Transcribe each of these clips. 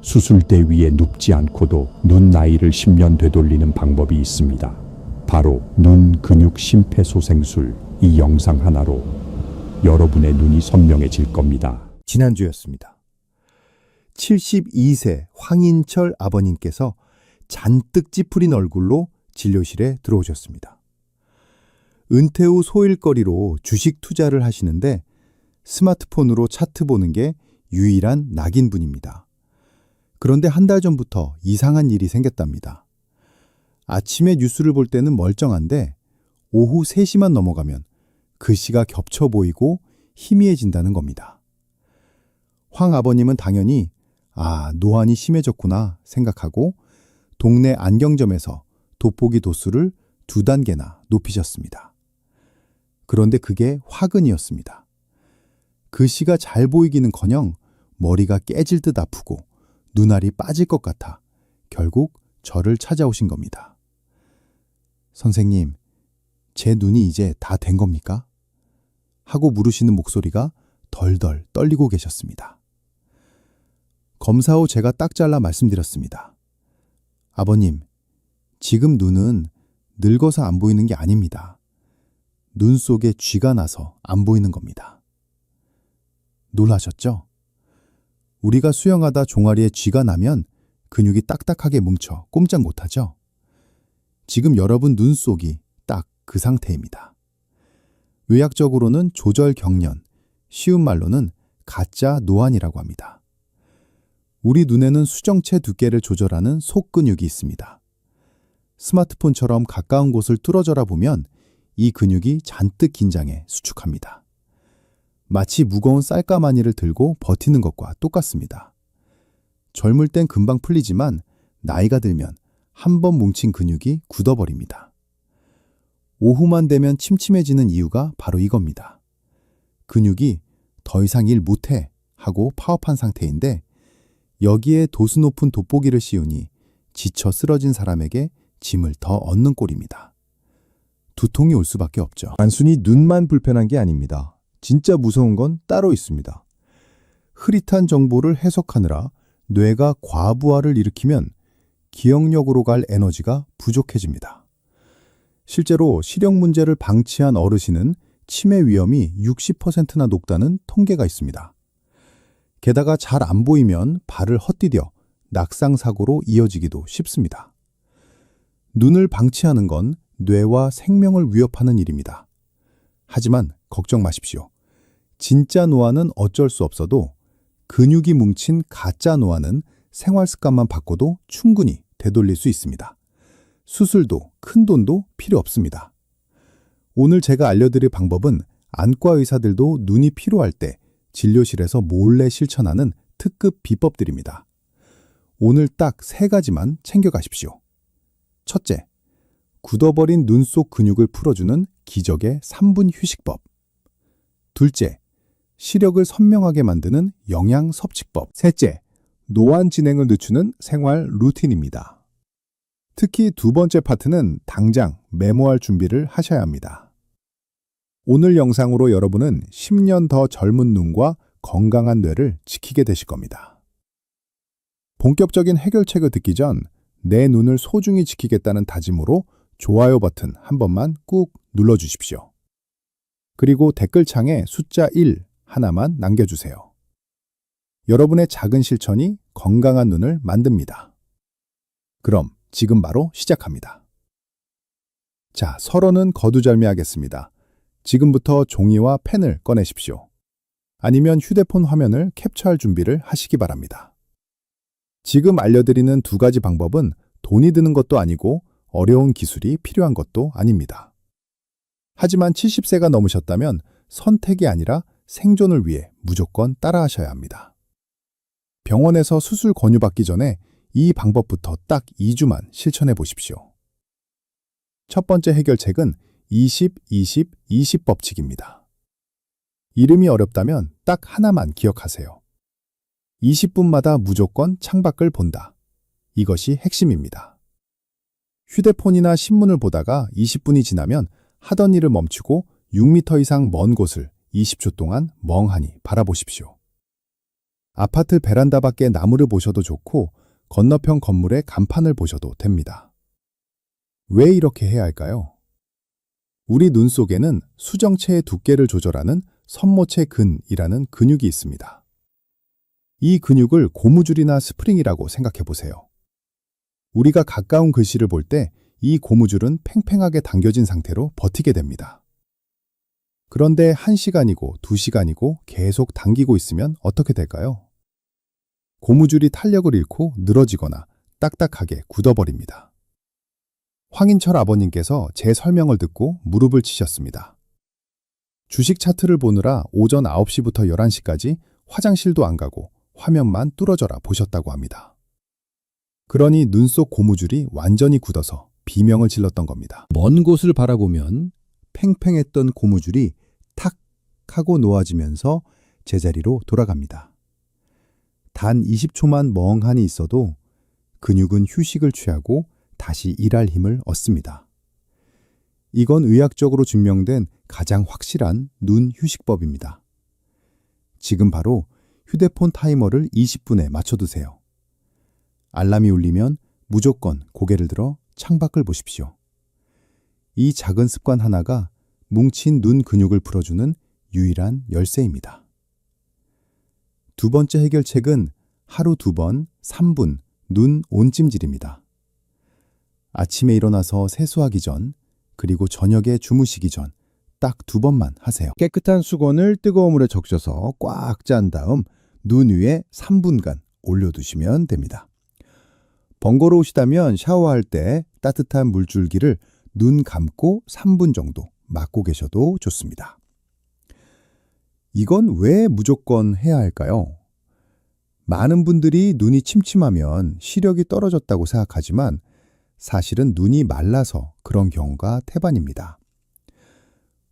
수술대 위에 눕지 않고도 눈 나이를 10년 되돌리는 방법이 있습니다. 바로 눈 근육 심폐소생술. 이 영상 하나로 여러분의 눈이 선명해질 겁니다. 지난주였습니다. 72세 황인철 아버님께서 잔뜩 찌푸린 얼굴로 진료실에 들어오셨습니다. 은퇴 후 소일거리로 주식 투자를 하시는데 스마트폰으로 차트 보는 게 유일한 낙인분입니다. 그런데 한 달 전부터 이상한 일이 생겼답니다. 아침에 뉴스를 볼 때는 멀쩡한데 오후 3시만 넘어가면 글씨가 겹쳐 보이고 희미해진다는 겁니다. 황 아버님은 당연히 노안이 심해졌구나 생각하고 동네 안경점에서 돋보기 도수를 2단계나 높이셨습니다. 그런데 그게 화근이었습니다. 글씨가 잘 보이기는커녕 머리가 깨질 듯 아프고 눈알이 빠질 것 같아 결국 저를 찾아오신 겁니다. 선생님, 제 눈이 이제 다 된 겁니까? 하고 물으시는 목소리가 덜덜 떨리고 계셨습니다. 검사 후 제가 딱 잘라 말씀드렸습니다. 아버님, 지금 눈은 늙어서 안 보이는 게 아닙니다. 눈 속에 쥐가 나서 안 보이는 겁니다. 놀라셨죠? 우리가 수영하다 종아리에 쥐가 나면 근육이 딱딱하게 뭉쳐 꼼짝 못하죠? 지금 여러분 눈 속이 딱 그 상태입니다. 의학적으로는 조절경련, 쉬운 말로는 가짜 노안이라고 합니다. 우리 눈에는 수정체 두께를 조절하는 속근육이 있습니다. 스마트폰처럼 가까운 곳을 뚫어져라 보면 이 근육이 잔뜩 긴장해 수축합니다. 마치 무거운 쌀가마니를 들고 버티는 것과 똑같습니다. 젊을 땐 금방 풀리지만 나이가 들면 한 번 뭉친 근육이 굳어버립니다. 오후만 되면 침침해지는 이유가 바로 이겁니다. 근육이 더 이상 일 못해 하고 파업한 상태인데 여기에 도수 높은 돋보기를 씌우니 지쳐 쓰러진 사람에게 짐을 더 얻는 꼴입니다. 두통이 올 수밖에 없죠. 단순히 눈만 불편한 게 아닙니다. 진짜 무서운 건 따로 있습니다. 흐릿한 정보를 해석하느라 뇌가 과부하를 일으키면 기억력으로 갈 에너지가 부족해집니다. 실제로 시력 문제를 방치한 어르신은 치매 위험이 60%나 높다는 통계가 있습니다. 게다가 잘 안 보이면 발을 헛디뎌 낙상사고로 이어지기도 쉽습니다. 눈을 방치하는 건 뇌와 생명을 위협하는 일입니다. 하지만 걱정 마십시오. 진짜 노안은 어쩔 수 없어도 근육이 뭉친 가짜 노안은 생활 습관만 바꿔도 충분히 되돌릴 수 있습니다. 수술도 큰 돈도 필요 없습니다. 오늘 제가 알려드릴 방법은 안과 의사들도 눈이 피로할 때 진료실에서 몰래 실천하는 특급 비법들입니다. 오늘 딱 3가지만 챙겨가십시오. 첫째, 굳어버린 눈 속 근육을 풀어주는 기적의 3분 휴식법. 둘째, 시력을 선명하게 만드는 영양 섭취법. 셋째, 노안 진행을 늦추는 생활 루틴입니다. 특히 2번째 파트는 당장 메모할 준비를 하셔야 합니다. 오늘 영상으로 여러분은 10년 더 젊은 눈과 건강한 뇌를 지키게 되실 겁니다. 본격적인 해결책을 듣기 전 내 눈을 소중히 지키겠다는 다짐으로 좋아요 버튼 한 번만 꾹 눌러주십시오. 그리고 댓글창에 숫자 1 하나만 남겨주세요. 여러분의 작은 실천이 건강한 눈을 만듭니다. 그럼 지금 바로 시작합니다. 자, 서론은 거두절미하겠습니다. 지금부터 종이와 펜을 꺼내십시오. 아니면 휴대폰 화면을 캡처할 준비를 하시기 바랍니다. 지금 알려드리는 2가지 방법은 돈이 드는 것도 아니고 어려운 기술이 필요한 것도 아닙니다. 하지만 70세가 넘으셨다면 선택이 아니라 생존을 위해 무조건 따라하셔야 합니다. 병원에서 수술 권유받기 전에 이 방법부터 딱 2주만 실천해 보십시오. 첫 번째 해결책은 20-20-20 법칙입니다. 이름이 어렵다면 딱 하나만 기억하세요. 20분마다 무조건 창밖을 본다. 이것이 핵심입니다. 휴대폰이나 신문을 보다가 20분이 지나면 하던 일을 멈추고 6m 이상 먼 곳을 20초 동안 멍하니 바라보십시오. 아파트 베란다 밖에 나무를 보셔도 좋고 건너편 건물의 간판을 보셔도 됩니다. 왜 이렇게 해야 할까요? 우리 눈 속에는 수정체의 두께를 조절하는 선모체 근이라는 근육이 있습니다. 이 근육을 고무줄이나 스프링이라고 생각해 보세요. 우리가 가까운 글씨를 볼 때 이 고무줄은 팽팽하게 당겨진 상태로 버티게 됩니다. 그런데 1시간이고 2시간이고 계속 당기고 있으면 어떻게 될까요? 고무줄이 탄력을 잃고 늘어지거나 딱딱하게 굳어버립니다. 황인철 아버님께서 제 설명을 듣고 무릎을 치셨습니다. 주식 차트를 보느라 오전 9시부터 11시까지 화장실도 안 가고 화면만 뚫어져라 보셨다고 합니다. 그러니 눈 속 고무줄이 완전히 굳어서 비명을 질렀던 겁니다. 먼 곳을 바라보면 팽팽했던 고무줄이 탁 하고 놓아지면서 제자리로 돌아갑니다. 단 20초만 멍하니 있어도 근육은 휴식을 취하고 다시 일할 힘을 얻습니다. 이건 의학적으로 증명된 가장 확실한 눈 휴식법입니다. 지금 바로 휴대폰 타이머를 20분에 맞춰두세요. 알람이 울리면 무조건 고개를 들어 창밖을 보십시오. 이 작은 습관 하나가 뭉친 눈 근육을 풀어주는 유일한 열쇠입니다. 두 번째 해결책은 하루 2번 3분 눈 온찜질입니다. 아침에 일어나서 세수하기 전, 그리고 저녁에 주무시기 전 딱 2번만 하세요. 깨끗한 수건을 뜨거운 물에 적셔서 꽉 짠 다음 눈 위에 3분간 올려두시면 됩니다. 번거로우시다면 샤워할 때 따뜻한 물줄기를 눈 감고 3분 정도 막고 계셔도 좋습니다. 이건 왜 무조건 해야 할까요? 많은 분들이 눈이 침침하면 시력이 떨어졌다고 생각하지만 사실은 눈이 말라서 그런 경우가 태반입니다.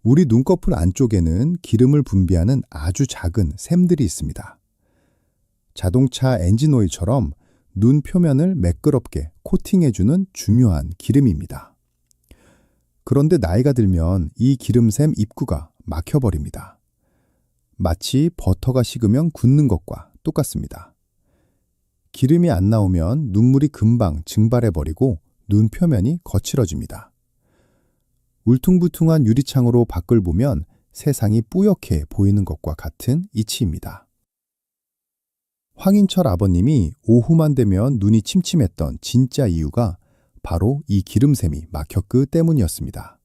우리 눈꺼풀 안쪽에는 기름을 분비하는 아주 작은 샘들이 있습니다. 자동차 엔진오일처럼 눈 표면을 매끄럽게 코팅해주는 중요한 기름입니다. 그런데 나이가 들면 이 기름샘 입구가 막혀버립니다. 마치 버터가 식으면 굳는 것과 똑같습니다. 기름이 안 나오면 눈물이 금방 증발해버리고 눈 표면이 거칠어집니다. 울퉁불퉁한 유리창으로 밖을 보면 세상이 뿌옇게 보이는 것과 같은 이치입니다. 황인철 아버님이 오후만 되면 눈이 침침했던 진짜 이유가 바로 이 기름샘이 막혔기 때문이었습니다.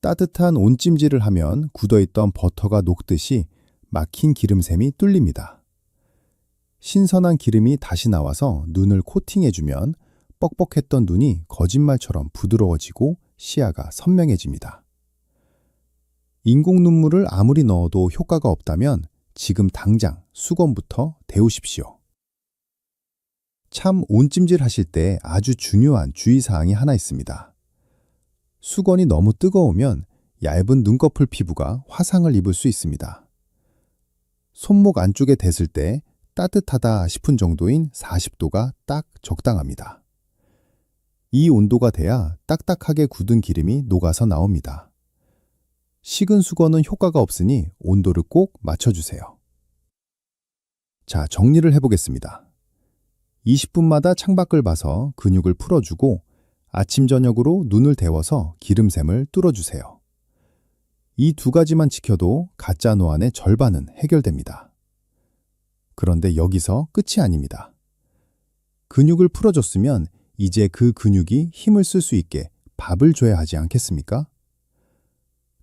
따뜻한 온찜질을 하면 굳어있던 버터가 녹듯이 막힌 기름샘이 뚫립니다. 신선한 기름이 다시 나와서 눈을 코팅해주면 뻑뻑했던 눈이 거짓말처럼 부드러워지고 시야가 선명해집니다. 인공 눈물을 아무리 넣어도 효과가 없다면 지금 당장 수건부터 데우십시오. 참 온찜질 하실 때 아주 중요한 주의사항이 하나 있습니다. 수건이 너무 뜨거우면 얇은 눈꺼풀 피부가 화상을 입을 수 있습니다. 손목 안쪽에 댔을 때 따뜻하다 싶은 정도인 40도가 딱 적당합니다. 이 온도가 돼야 딱딱하게 굳은 기름이 녹아서 나옵니다. 식은 수건은 효과가 없으니 온도를 꼭 맞춰주세요. 자, 정리를 해보겠습니다. 20분마다 창밖을 봐서 근육을 풀어주고 아침 저녁으로 눈을 데워서 기름샘을 뚫어주세요. 이 2가지만 지켜도 가짜 노안의 절반은 해결됩니다. 그런데 여기서 끝이 아닙니다. 근육을 풀어줬으면 이제 그 근육이 힘을 쓸 수 있게 밥을 줘야 하지 않겠습니까?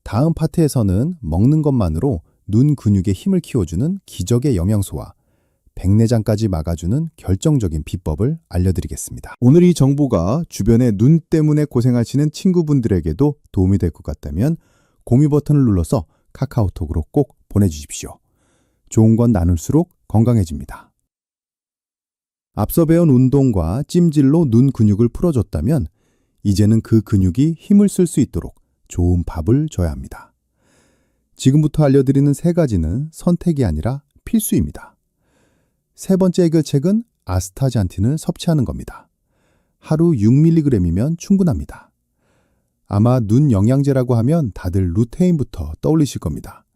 다음 파트에서는 먹는 것만으로 눈 근육의 힘을 키워주는 기적의 영양소와 백내장까지 막아주는 결정적인 비법을 알려드리겠습니다. 오늘 이 정보가 주변에 눈 때문에 고생하시는 친구분들에게도 도움이 될 것 같다면 공유 버튼을 눌러서 카카오톡으로 꼭 보내주십시오. 좋은 건 나눌수록 건강해집니다. 앞서 배운 운동과 찜질로 눈 근육을 풀어줬다면 이제는 그 근육이 힘을 쓸 수 있도록 좋은 밥을 줘야 합니다. 지금부터 알려드리는 3가지는 선택이 아니라 필수입니다. 3번째 해결책은 아스타잔틴을 섭취하는 겁니다. 하루 6mg이면 충분합니다. 아마 눈 영양제라고 하면 다들 루테인부터 떠올리실 겁니다.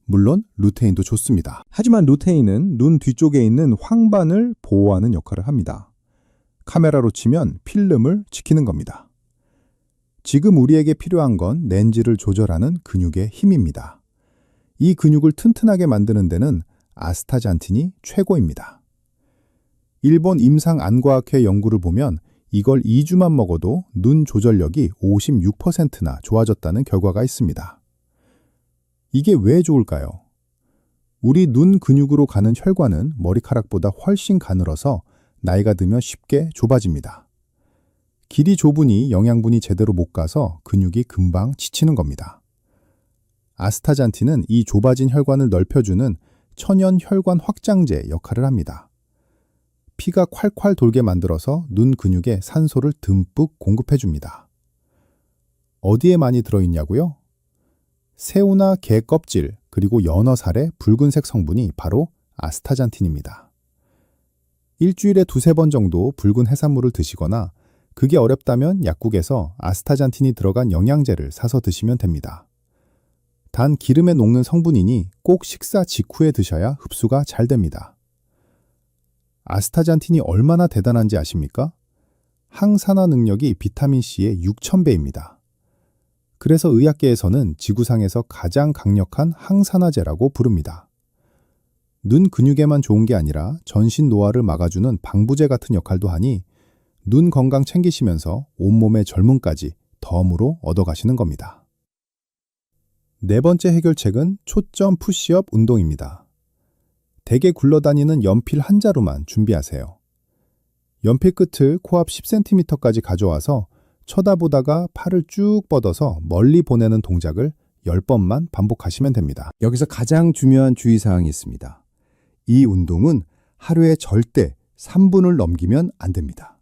물론 루테인도 좋습니다. 하지만 루테인은 눈 뒤쪽에 있는 황반을 보호하는 역할을 합니다. 카메라로 치면 필름을 지키는 겁니다. 지금 우리에게 필요한 건 렌즈를 조절하는 근육의 힘입니다. 이 근육을 튼튼하게 만드는 데는 아스타잔틴이 최고입니다. 일본 임상안과학회 연구를 보면 이걸 2주만 먹어도 눈 조절력이 56%나 좋아졌다는 결과가 있습니다. 이게 왜 좋을까요? 우리 눈 근육으로 가는 혈관은 머리카락보다 훨씬 가늘어서 나이가 들면 쉽게 좁아집니다. 길이 좁으니 영양분이 제대로 못 가서 근육이 금방 지치는 겁니다. 아스타잔틴은 이 좁아진 혈관을 넓혀주는 천연 혈관 확장제 역할을 합니다. 피가 콸콸 돌게 만들어서 눈 근육에 산소를 듬뿍 공급해줍니다. 어디에 많이 들어있냐고요? 새우나 게 껍질, 그리고 연어 살의 붉은색 성분이 바로 아스타잔틴입니다. 일주일에 2-3번 정도 붉은 해산물을 드시거나 그게 어렵다면 약국에서 아스타잔틴이 들어간 영양제를 사서 드시면 됩니다. 단 기름에 녹는 성분이니 꼭 식사 직후에 드셔야 흡수가 잘 됩니다. 아스타잔틴이 얼마나 대단한지 아십니까? 항산화 능력이 비타민C의 6,000배입니다. 그래서 의학계에서는 지구상에서 가장 강력한 항산화제라고 부릅니다. 눈 근육에만 좋은 게 아니라 전신 노화를 막아주는 방부제 같은 역할도 하니 눈 건강 챙기시면서 온몸의 젊음까지 덤으로 얻어가시는 겁니다. 네 번째 해결책은 초점 푸시업 운동입니다. 대게 굴러다니는 연필 한 자루만 준비하세요. 연필 끝을 코앞 10cm까지 가져와서 쳐다보다가 팔을 쭉 뻗어서 멀리 보내는 동작을 10번만 반복하시면 됩니다. 여기서 가장 중요한 주의사항이 있습니다. 이 운동은 하루에 절대 3분을 넘기면 안 됩니다.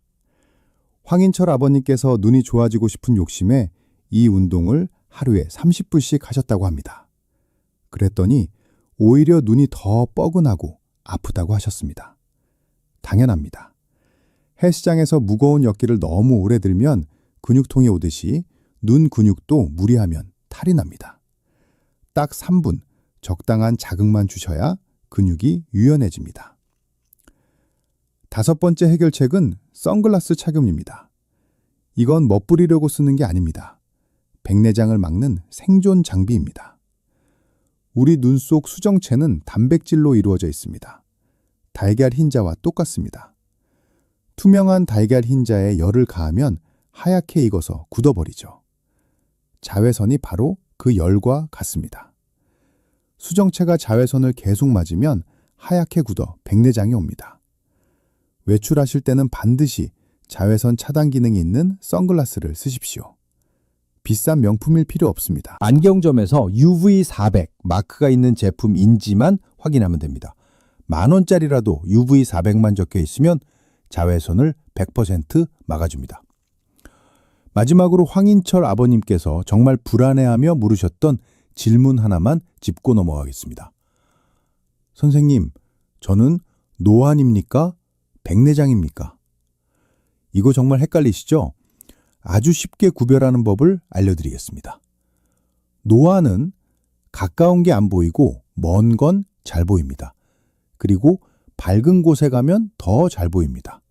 황인철 아버님께서 눈이 좋아지고 싶은 욕심에 이 운동을 하루에 30분씩 하셨다고 합니다. 그랬더니 오히려 눈이 더 뻐근하고 아프다고 하셨습니다. 당연합니다. 헬스장에서 무거운 역기를 너무 오래 들면 근육통이 오듯이 눈 근육도 무리하면 탈이 납니다. 딱 3분 적당한 자극만 주셔야 근육이 유연해집니다. 5번째 해결책은 선글라스 착용입니다. 이건 멋부리려고 쓰는 게 아닙니다. 백내장을 막는 생존 장비입니다. 우리 눈 속 수정체는 단백질로 이루어져 있습니다. 달걀 흰자와 똑같습니다. 투명한 달걀 흰자에 열을 가하면 하얗게 익어서 굳어버리죠. 자외선이 바로 그 열과 같습니다. 수정체가 자외선을 계속 맞으면 하얗게 굳어 백내장이 옵니다. 외출하실 때는 반드시 자외선 차단 기능이 있는 선글라스를 쓰십시오. 비싼 명품일 필요 없습니다. 안경점에서 UV400 마크가 있는 제품인지만 확인하면 됩니다. 10,000원짜리라도 UV400만 적혀 있으면 자외선을 100% 막아줍니다. 마지막으로 황인철 아버님께서 정말 불안해하며 물으셨던 질문 하나만 짚고 넘어가겠습니다. 선생님, 저는 노안입니까? 백내장입니까? 이거 정말 헷갈리시죠? 아주 쉽게 구별하는 법을 알려드리겠습니다. 노안은 가까운 게 안 보이고 먼 건 잘 보입니다. 그리고 밝은 곳에 가면 더 잘 보입니다.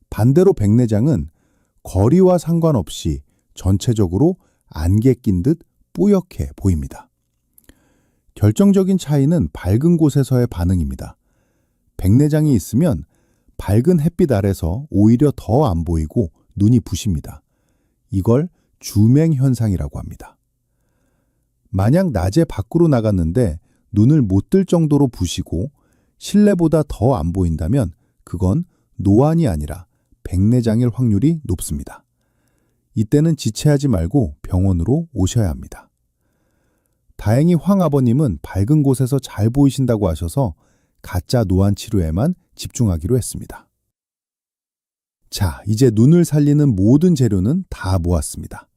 반대로 백내장은 거리와 상관없이 전체적으로 안개 낀 듯 뿌옇게 보입니다. 결정적인 차이는 밝은 곳에서의 반응입니다. 백내장이 있으면 밝은 햇빛 아래서 오히려 더 안 보이고 눈이 부십니다. 이걸 주맹 현상이라고 합니다. 만약 낮에 밖으로 나갔는데 눈을 못 뜰 정도로 부시고 실내보다 더 안 보인다면 그건 노안이 아니라 백내장일 확률이 높습니다. 이때는 지체하지 말고 병원으로 오셔야 합니다. 다행히 황 아버님은 밝은 곳에서 잘 보이신다고 하셔서 가짜 노안 치료에만 집중하기로 했습니다. 자, 이제 눈을 살리는 모든 재료는 다 모았습니다.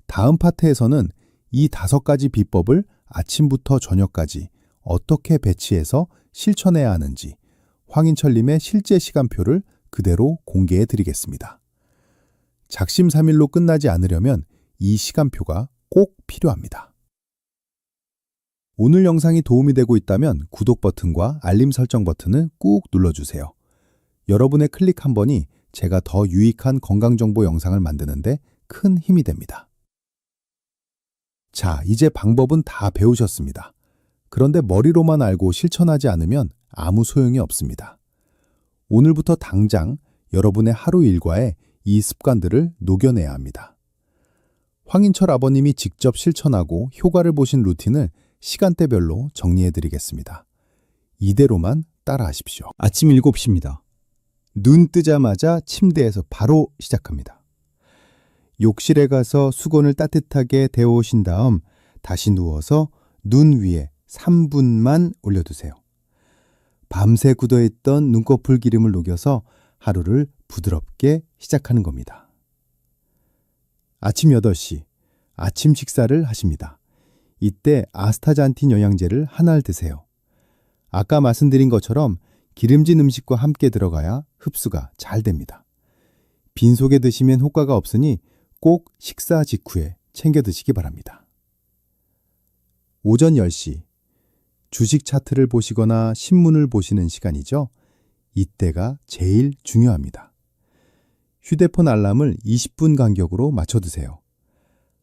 다음 파트에서는 이 5가지 비법을 아침부터 저녁까지 어떻게 배치해서 실천해야 하는지 황인철님의 실제 시간표를 그대로 공개해 드리겠습니다. 작심삼일로 끝나지 않으려면 이 시간표가 꼭 필요합니다. 오늘 영상이 도움이 되고 있다면 구독 버튼과 알림 설정 버튼을 꾹 눌러주세요. 여러분의 클릭 한 번이 제가 더 유익한 건강정보 영상을 만드는데 큰 힘이 됩니다. 자, 이제 방법은 다 배우셨습니다. 그런데 머리로만 알고 실천하지 않으면 아무 소용이 없습니다. 오늘부터 당장 여러분의 하루 일과에 이 습관들을 녹여내야 합니다. 황인철 아버님이 직접 실천하고 효과를 보신 루틴을 시간대별로 정리해드리겠습니다. 이대로만 따라하십시오. 아침 7시입니다. 눈 뜨자마자 침대에서 바로 시작합니다. 욕실에 가서 수건을 따뜻하게 데워오신 다음 다시 누워서 눈 위에 3분만 올려두세요. 밤새 굳어있던 눈꺼풀 기름을 녹여서 하루를 부드럽게 시작하는 겁니다. 아침 8시, 아침 식사를 하십니다. 이때 아스타잔틴 영양제를 하나를 드세요. 아까 말씀드린 것처럼 기름진 음식과 함께 들어가야 흡수가 잘 됩니다. 빈속에 드시면 효과가 없으니 꼭 식사 직후에 챙겨 드시기 바랍니다. 오전 10시, 주식 차트를 보시거나 신문을 보시는 시간이죠. 이때가 제일 중요합니다. 휴대폰 알람을 20분 간격으로 맞춰두세요.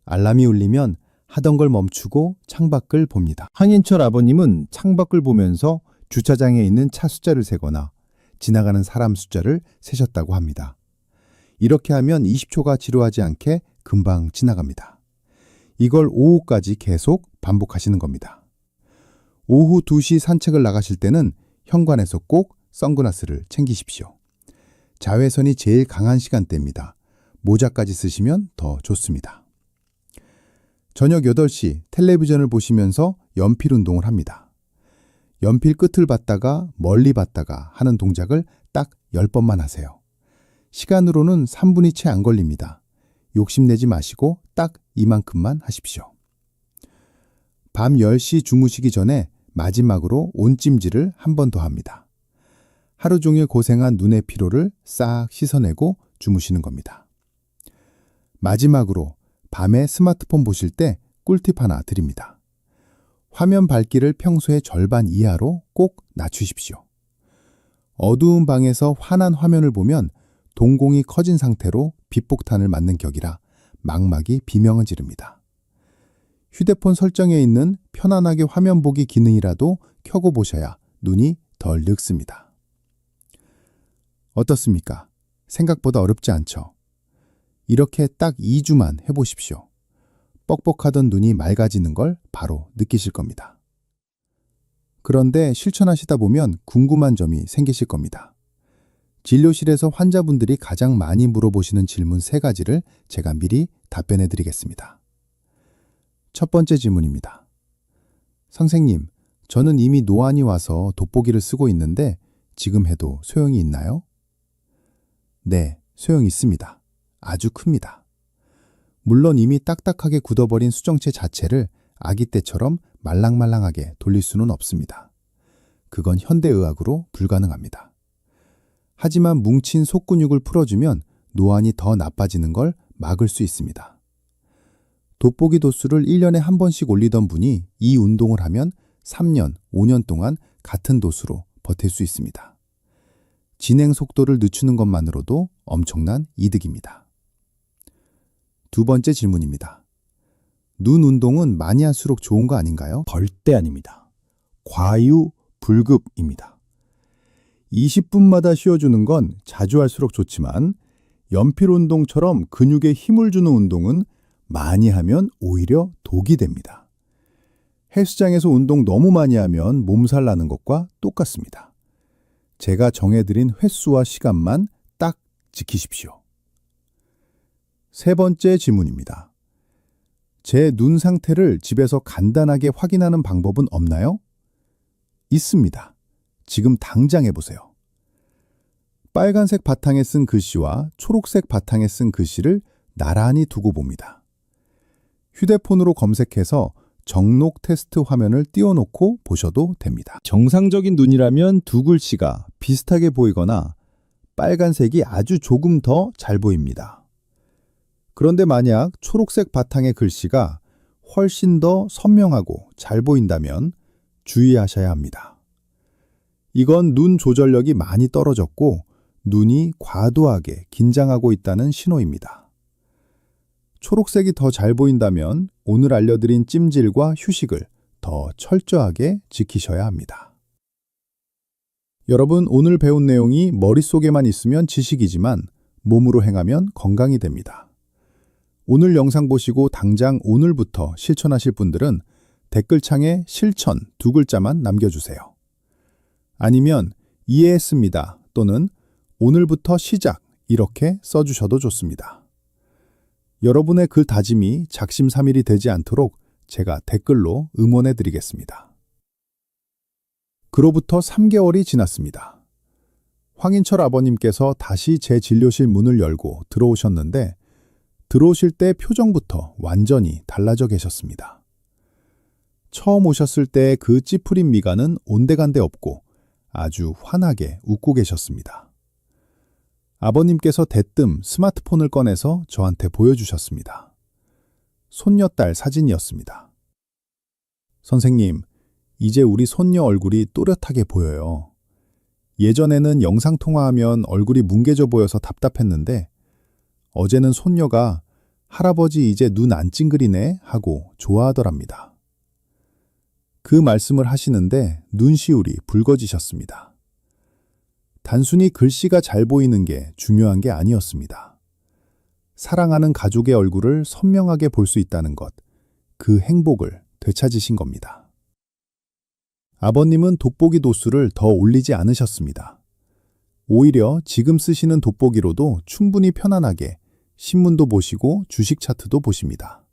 알람이 울리면 하던 걸 멈추고 창밖을 봅니다. 황인철 아버님은 창밖을 보면서 주차장에 있는 차 숫자를 세거나 지나가는 사람 숫자를 세셨다고 합니다. 이렇게 하면 20초가 지루하지 않게 금방 지나갑니다. 이걸 오후까지 계속 반복하시는 겁니다. 오후 2시 산책을 나가실 때는 현관에서 꼭 선글라스를 챙기십시오. 자외선이 제일 강한 시간대입니다. 모자까지 쓰시면 더 좋습니다. 저녁 8시 텔레비전을 보시면서 연필 운동을 합니다. 연필 끝을 봤다가 멀리 봤다가 하는 동작을 딱 10번만 하세요. 시간으로는 3분이 채 안 걸립니다. 욕심내지 마시고 딱 이만큼만 하십시오. 밤 10시 주무시기 전에 마지막으로 온찜질을 한 번 더 합니다. 하루 종일 고생한 눈의 피로를 싹 씻어내고 주무시는 겁니다. 마지막으로 밤에 스마트폰 보실 때 꿀팁 하나 드립니다. 화면 밝기를 평소의 절반 이하로 꼭 낮추십시오. 어두운 방에서 환한 화면을 보면 동공이 커진 상태로 빛폭탄을 맞는 격이라 망막이 비명을 지릅니다. 휴대폰 설정에 있는 편안하게 화면 보기 기능이라도 켜고 보셔야 눈이 덜 늙습니다. 어떻습니까? 생각보다 어렵지 않죠? 이렇게 딱 2주만 해보십시오. 뻑뻑하던 눈이 맑아지는 걸 바로 느끼실 겁니다. 그런데 실천하시다 보면 궁금한 점이 생기실 겁니다. 진료실에서 환자분들이 가장 많이 물어보시는 질문 3가지를 제가 미리 답변해 드리겠습니다. 첫 번째 질문입니다. 선생님, 저는 이미 노안이 와서 돋보기를 쓰고 있는데 지금 해도 소용이 있나요? 네, 소용이 있습니다. 아주 큽니다. 물론 이미 딱딱하게 굳어버린 수정체 자체를 아기 때처럼 말랑말랑하게 돌릴 수는 없습니다. 그건 현대의학으로 불가능합니다. 하지만 뭉친 속근육을 풀어주면 노안이 더 나빠지는 걸 막을 수 있습니다. 돋보기 도수를 1년에 한 번씩 올리던 분이 이 운동을 하면 3년, 5년 동안 같은 도수로 버틸 수 있습니다. 진행 속도를 늦추는 것만으로도 엄청난 이득입니다. 두 번째 질문입니다. 눈 운동은 많이 할수록 좋은 거 아닌가요? 절대 아닙니다. 과유불급입니다. 20분마다 쉬어주는 건 자주 할수록 좋지만 연필 운동처럼 근육에 힘을 주는 운동은 많이 하면 오히려 독이 됩니다. 헬스장에서 운동 너무 많이 하면 몸살 나는 것과 똑같습니다. 제가 정해드린 횟수와 시간만 딱 지키십시오. 세 번째 질문입니다. 제 눈 상태를 집에서 간단하게 확인하는 방법은 없나요? 있습니다. 지금 당장 해보세요. 빨간색 바탕에 쓴 글씨와 초록색 바탕에 쓴 글씨를 나란히 두고 봅니다. 휴대폰으로 검색해서 정록 테스트 화면을 띄워놓고 보셔도 됩니다. 정상적인 눈이라면 두 글씨가 비슷하게 보이거나 빨간색이 아주 조금 더 잘 보입니다. 그런데 만약 초록색 바탕의 글씨가 훨씬 더 선명하고 잘 보인다면 주의하셔야 합니다. 이건 눈 조절력이 많이 떨어졌고 눈이 과도하게 긴장하고 있다는 신호입니다. 초록색이 더 잘 보인다면 오늘 알려드린 찜질과 휴식을 더 철저하게 지키셔야 합니다. 여러분, 오늘 배운 내용이 머릿속에만 있으면 지식이지만 몸으로 행하면 건강이 됩니다. 오늘 영상 보시고 당장 오늘부터 실천하실 분들은 댓글창에 실천 2글자만 남겨주세요. 아니면 이해했습니다 또는 오늘부터 시작 이렇게 써주셔도 좋습니다. 여러분의 글 다짐이 작심삼일이 되지 않도록 제가 댓글로 응원해 드리겠습니다. 그로부터 3개월이 지났습니다. 황인철 아버님께서 다시 제 진료실 문을 열고 들어오셨는데 들어오실 때 표정부터 완전히 달라져 계셨습니다. 처음 오셨을 때 그 찌푸린 미간은 온데간데 없고 아주 환하게 웃고 계셨습니다. 아버님께서 대뜸 스마트폰을 꺼내서 저한테 보여주셨습니다. 손녀딸 사진이었습니다. 선생님, 이제 우리 손녀 얼굴이 또렷하게 보여요. 예전에는 영상통화하면 얼굴이 뭉개져 보여서 답답했는데 어제는 손녀가 할아버지 이제 눈 안 찡그리네 하고 좋아하더랍니다. 그 말씀을 하시는데 눈시울이 붉어지셨습니다. 단순히 글씨가 잘 보이는 게 중요한 게 아니었습니다. 사랑하는 가족의 얼굴을 선명하게 볼 수 있다는 것, 그 행복을 되찾으신 겁니다. 아버님은 돋보기 도수를 더 올리지 않으셨습니다. 오히려 지금 쓰시는 돋보기로도 충분히 편안하게 신문도 보시고 주식 차트도 보십니다.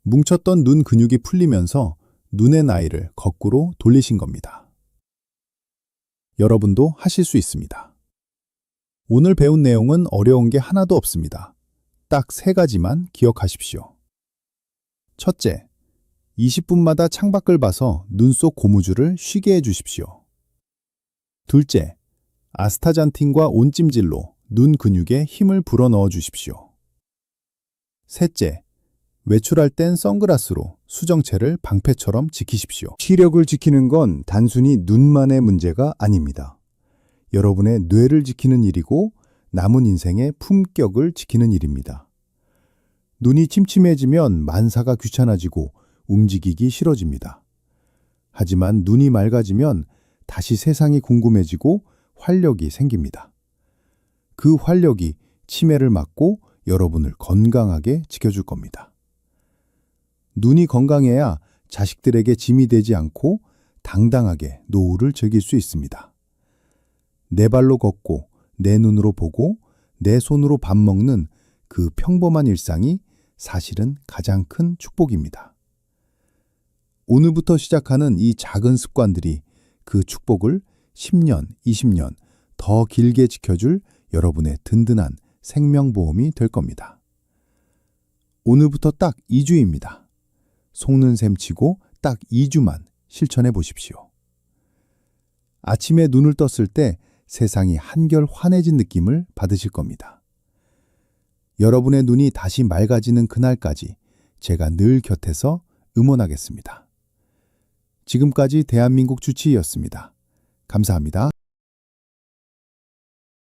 뭉쳤던 눈 근육이 풀리면서 눈의 나이를 거꾸로 돌리신 겁니다. 여러분도 하실 수 있습니다. 오늘 배운 내용은 어려운 게 하나도 없습니다. 딱 3가지만 기억하십시오. 첫째, 20분마다 창밖을 봐서 눈 속 고무줄을 쉬게 해주십시오. 둘째, 아스타잔틴과 온찜질로 눈 근육에 힘을 불어넣어 주십시오. 셋째, 외출할 땐 선글라스로 수정체를 방패처럼 지키십시오. 시력을 지키는 건 단순히 눈만의 문제가 아닙니다. 여러분의 뇌를 지키는 일이고 남은 인생의 품격을 지키는 일입니다. 눈이 침침해지면 만사가 귀찮아지고 움직이기 싫어집니다. 하지만 눈이 맑아지면 다시 세상이 궁금해지고 활력이 생깁니다. 그 활력이 치매를 막고 여러분을 건강하게 지켜줄 겁니다. 눈이 건강해야 자식들에게 짐이 되지 않고 당당하게 노후를 즐길 수 있습니다. 내 발로 걷고 내 눈으로 보고 내 손으로 밥 먹는 그 평범한 일상이 사실은 가장 큰 축복입니다. 오늘부터 시작하는 이 작은 습관들이 그 축복을 10년, 20년 더 길게 지켜줄 여러분의 든든한 생명보험이 될 겁니다. 오늘부터 딱 2주입니다. 속는 셈 치고 딱 2주만 실천해 보십시오. 아침에 눈을 떴을 때 세상이 한결 환해진 느낌을 받으실 겁니다. 여러분의 눈이 다시 맑아지는 그날까지 제가 늘 곁에서 응원하겠습니다. 지금까지 대한민국 주치의였습니다. 감사합니다.